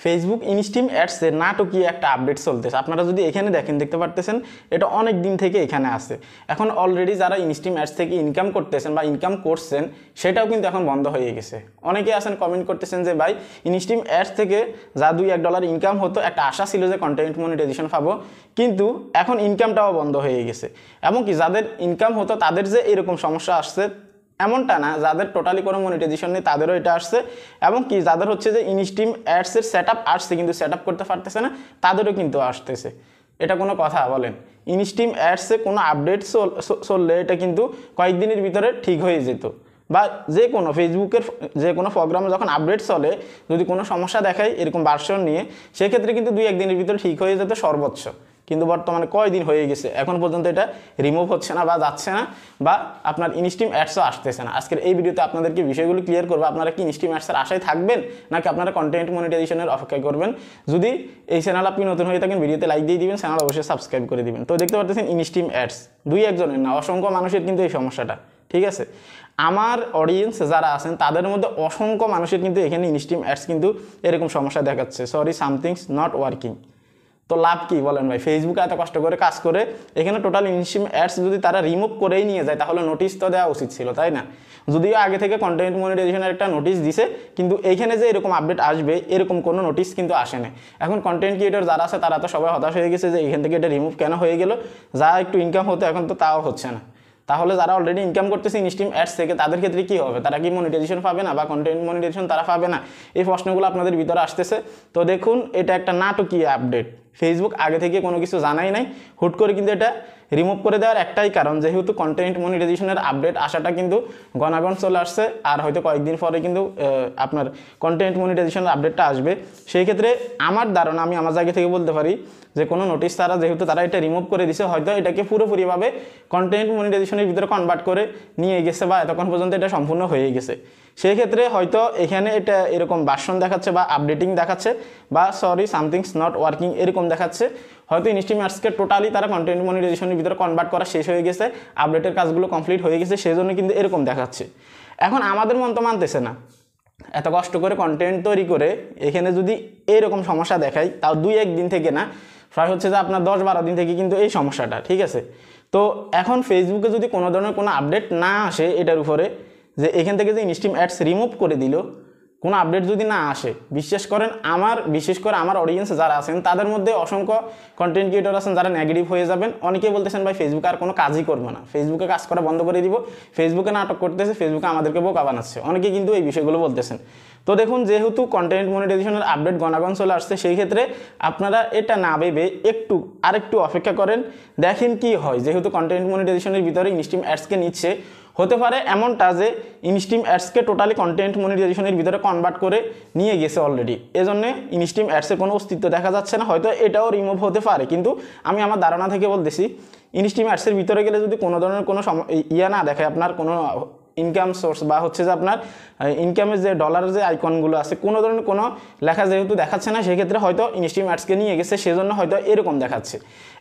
Facebook instream অ্যাডসের নাটকীয় একটা update চলতেছে। আপনারা যদি এখানে দেখতে পারতেছেন এটা অনেক দিন থেকে এখানে আছে। এখন অলরেডি যারা ইনস্ট্রিম অ্যাডস থেকে ইনকাম করতেছেন বা ইনকাম করছেন সেটাও কিন্তু এখন বন্ধ হয়ে গেছে। অনেকে আছেন কমেন্ট করতেছেন যে ভাই ইনস্ট্রিম অ্যাডস থেকে যা $2-1 ইনকাম হতো, একটা আশা ছিল যে কন্টেন্ট মনিটাইজেশন পাবো, কিন্তু এখন ইনকামটাও বন্ধ হয়ে গেছে। এমনকি যাদের ইনকাম হতো তাদের যে এরকম সমস্যা আসছে এমনটা না, যাদের টোটালি কোনো মনিটাইজেশন নেই তাদেরও এটা আসছে, এবং কি যাদের হচ্ছে যে ইনস্ট্রিম অ্যাডসের সেট আপ আসছে কিন্তু সেট আপ করতে পারতেছে না তাদেরও কিন্তু আসতেছে। এটা কোনো কথা বলেন? ইনস্ট্রিম অ্যাডসে কোনো আপডেট চললে এটা কিন্তু কয়েকদিনের ভিতরে ঠিক হয়ে যেত, বা যে কোনো ফেসবুকের যে কোনো প্রোগ্রামে যখন আপডেট চলে যদি কোনো সমস্যা দেখায় এরকম ভার্সন নিয়ে, সেক্ষেত্রে কিন্তু 2-1 দিনের ভিতরে ঠিক হয়ে যেত সর্বোচ্চ। কিন্তু বর্তমানে কয়দিন হয়ে গেছে এখন পর্যন্ত এটা রিমুভ হচ্ছে না বা যাচ্ছে না, বা আপনার ইনস্ট্রিম অ্যাডসও আসতেছে না। আজকের এই ভিডিওতে আপনাদেরকে বিষয়গুলো ক্লিয়ার করবো। আপনারা কি ইনস্ট্রিম অ্যাডসের আশায় থাকবেন নাকি আপনারা কন্টেন্ট মনিটাইজেশনের অপেক্ষা করবেন? যদি এই চ্যানেল আপনি নতুন হয়ে থাকেন ভিডিওতে লাইক দিয়ে দিবেন, চ্যানেল অবশ্যই সাবস্ক্রাইব করে দিবেন। তো দেখতে পাচ্ছেন ইনস্ট্রিম অ্যাডস 2-1 জনের না, অসংখ্য মানুষের কিন্তু এই সমস্যাটা, ঠিক আছে? আমার অডিয়েন্স যারা আছেন তাদের মধ্যে অসংখ্য মানুষের কিন্তু এখানে ইনস্ট্রিম অ্যাডস কিন্তু এরকম সমস্যা দেখাচ্ছে, সরি সামথিংস নট ওয়ার্কিং। তো লাভ কি বলেন ভাই? ফেসবুকে এত কষ্ট করে কাজ করে এখানে টোটাল ইনস্ট্রিম অ্যাডস যদি তারা রিমুভ করেই নিয়ে যায় তাহলে নোটিশ তো দেওয়া উচিত ছিল, তাই না? যদিও আগে থেকে কন্টেন্ট মনিটাইজেশনের একটা নোটিশ দিছে, কিন্তু এইখানে যে এরকম আপডেট আসবে এরকম কোনো নোটিশ কিন্তু আসে না। এখন কন্টেন্ট ক্রিয়েটর যারা আছে তারা তো সবাই হতাশ হয়ে গেছে যে এখান থেকে এটা রিমুভ কেন হয়ে গেল, যা একটু ইনকাম হতো এখন তো তাও হচ্ছে না। তাহলে যারা অলরেডি ইনকাম করতেছে ইনস্ট্রিম অ্যাডস থেকে তাদের ক্ষেত্রে কী হবে? তারা কি মনিটাইজেশন পাবে না বা কন্টেন্ট মনিটাইজেশন তারা পাবে না? এই প্রশ্নগুলো আপনাদের ভিতরে আসতেছে। তো দেখুন, এটা একটা নাটকীয় আপডেট। ফেসবুক আগে থেকে কোনো কিছু জানাই নাই, হুট করে কিন্তু এটা রিমুভ করে দেওয়ার একটাই কারণ, যেহেতু কন্টেন্ট মনিটাইজেশনের আপডেট আসাটা কিন্তু ঘনাঘন চলে আসছে, আর হয়তো কয়েকদিন পরে কিন্তু আপনার কন্টেন্ট মনিটাইজেশনের আপডেটটা আসবে। সেই ক্ষেত্রে আমার ধারণা, আমি আমার জায়গা থেকে বলতে পারি যে কোনো নোটিশ তারা যেহেতু তারা এটা রিমুভ করে দিছে, হয়তো এটাকে পুরোপুরিভাবে কন্টেন্ট মনিটাইজেশনের ভিতরে কনভার্ট করে নিয়ে গেছে বা এতক্ষণ পর্যন্ত এটা সম্পূর্ণ হয়ে গেছে। সেই ক্ষেত্রে হয়তো এখানে এটা এরকম ভার্সন দেখাচ্ছে বা আপডেটিং দেখাচ্ছে বা সরি সামথিংস নট ওয়ার্কিং এরকম দেখাচ্ছে। হয়তো ইনস্ট্রিম অ্যাডসকে টোটালি তারা কন্টেন্ট মনিটাইজেশনের ভিতরে কনভার্ট করা শেষ হয়ে গেছে, আপডেটের কাজগুলো কমপ্লিট হয়ে গেছে, সেই জন্য কিন্তু এরকম দেখাচ্ছে। এখন আমাদের মন তো মানতেছে না, এত কষ্ট করে কন্টেন্ট তৈরি করে এখানে যদি এরকম সমস্যা দেখায়, তাও 2-1 দিন থেকে না, প্রায় হচ্ছে যে আপনার 10-12 দিন থেকে কিন্তু এই সমস্যাটা, ঠিক আছে? তো এখন ফেসবুকে যদি কোনো ধরনের কোনো আপডেট না আসে এটার উপরে, যে এখান থেকে যে ইনস্ট্রিম অ্যাডস রিমুভ করে দিল, কোনো আপডেট যদি না আসে, বিশেষ করে আমার অডিয়েন্স যারা আছেন তাদের মধ্যে অসংখ্য কন্টেন্ট ক্রিয়েটর আছেন যারা নেগেটিভ হয়ে যাবেন। অনেকেই বলতেছেন ভাই ফেসবুকে আর কোনো কাজই করবো না, ফেসবুকে কাজ করা বন্ধ করে দিব, ফেসবুকে নাটক করতেছে, ফেসবুকে আমাদেরকে বোকা বানাচ্ছে, অনেকে কিন্তু এই বিষয়গুলো বলতেছেন। তো দেখুন, যেহেতু কন্টেন্ট মনিটাইজেশনের আপডেট ঘনাঘন চলে আসছে, সেই ক্ষেত্রে আপনারা এটা না ভেবে আরেকটু অপেক্ষা করেন, দেখেন কি হয়। যেহেতু কন্টেন্ট মনিটাইজেশনের ভিতরে ইনস্ট্রিম অ্যাডসকে নিচ্ছে, হতে পারে এমনটা যে ইনস্ট্রিম অ্যাডসকে টোটালি কন্টেন্ট মনিটাইজেশনের ভিতরে কনভার্ট করে নিয়ে গেছে অলরেডি, এজন্য ইনস্ট্রিম অ্যাডসের কোনো অস্তিত্ব দেখা যাচ্ছে না। হয়তো এটাও রিমুভ হতে পারে, কিন্তু আমি আমার ধারণা থেকে বলতেছি ইনস্ট্রিম অ্যাডসের ভিতরে গেলে যদি কোনো ধরনের কোনো না দেখায়, আপনার কোনো ইনকাম সোর্স বা হচ্ছে যে আপনার ইনকামের যে ডলারের যে আইকনগুলো আছে কোনো ধরনের কোনো লেখা যেহেতু দেখাচ্ছে না, সেক্ষেত্রে হয়তো ইনস্ট্রিম অ্যাডসকে নিয়ে গেছে, সেজন্য হয়তো এরকম দেখাচ্ছে।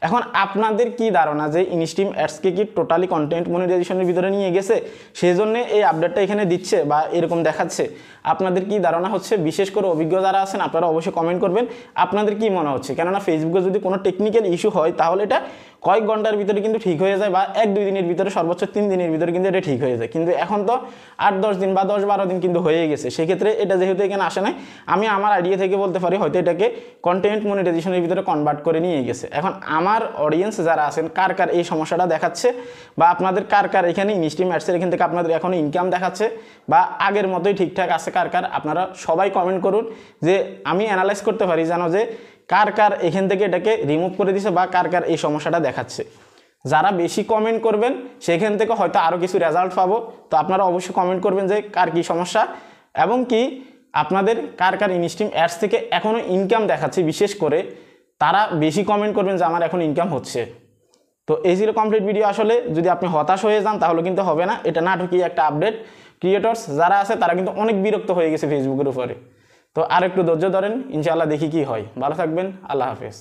এখন আপনাদের কি ধারণা যে ইনস্ট্রিম অ্যাডসকে কি টোটালি কন্টেন্ট মনিটাইজেশনের ভিতরে নিয়ে গেছে সেজন্য এই আপডেটটা এখানে দিচ্ছে বা এরকম দেখাচ্ছে? আপনাদের কি ধারণা হচ্ছে? বিশেষ করে অভিজ্ঞ যারা আছেন আপনারা অবশ্যই কমেন্ট করবেন আপনাদের কি মনে হচ্ছে। কেননা ফেসবুকে যদি কোনো টেকনিক্যাল ইস্যু হয় তাহলে এটা কয়েক ঘন্টার ভিতরে কিন্তু ঠিক হয়ে যায়, বা 1-2 দিনের ভিতরে, সর্বোচ্চ 3 দিনের ভিতরে কিন্তু এটা ঠিক হয়ে যায়। কিন্তু এখন তো 8-10 দিন বা 10-12 দিন কিন্তু হয়ে গেছে। সেক্ষেত্রে এটা যেহেতু এখানে আসে নাই, আমি আমার আইডিয়া থেকে বলতে পারি হয়তো এটাকে কন্টেন্ট মনিটাইজেশনের ভিতরে কনভার্ট করে নিয়ে গেছে। এখন আমার অডিয়েন্স যারা আছেন কার এই সমস্যাটা দেখাচ্ছে, বা আপনাদের কার এখানে ইনস্ট্রিম অ্যাডসের এখান থেকে আপনাদের এখনো ইনকাম দেখাচ্ছে বা আগের মতোই ঠিকঠাক আছে, আপনারা সবাই কমেন্ট করুন, যে আমি অ্যানালাইজ করতে পারি জানো যে কার এখান থেকে এটাকে রিমুভ করে দিছে বা কার এই সমস্যাটা দেখাচ্ছে। যারা বেশি কমেন্ট করবেন সেখান থেকে হয়তো আরও কিছু রেজাল্ট পাবো। তো আপনারা অবশ্যই কমেন্ট করবেন যে কার কী সমস্যা, এবং কি আপনাদের কার ইনস্ট্রিম অ্যাডস থেকে এখনও ইনকাম দেখাচ্ছে, বিশেষ করে তারা বেশি কমেন্ট করবেন যে আমার এখন ইনকাম হচ্ছে। তো এই ছিল কমপ্লিট ভিডিও। আসলে যদি আপনি হতাশ হয়ে যান তাহলে কিন্তু হবে না, এটা নাটকীয় একটা আপডেট। ক্রিয়েটর্স যারা আছে তারা কিন্তু অনেক বিরক্ত হয়ে গেছে ফেসবুকের উপরে। তো আর একটু ধৈর্য ধরেন, ইনশাআল্লাহ দেখি কি হয়। ভালো থাকবেন, আল্লাহ হাফেজ।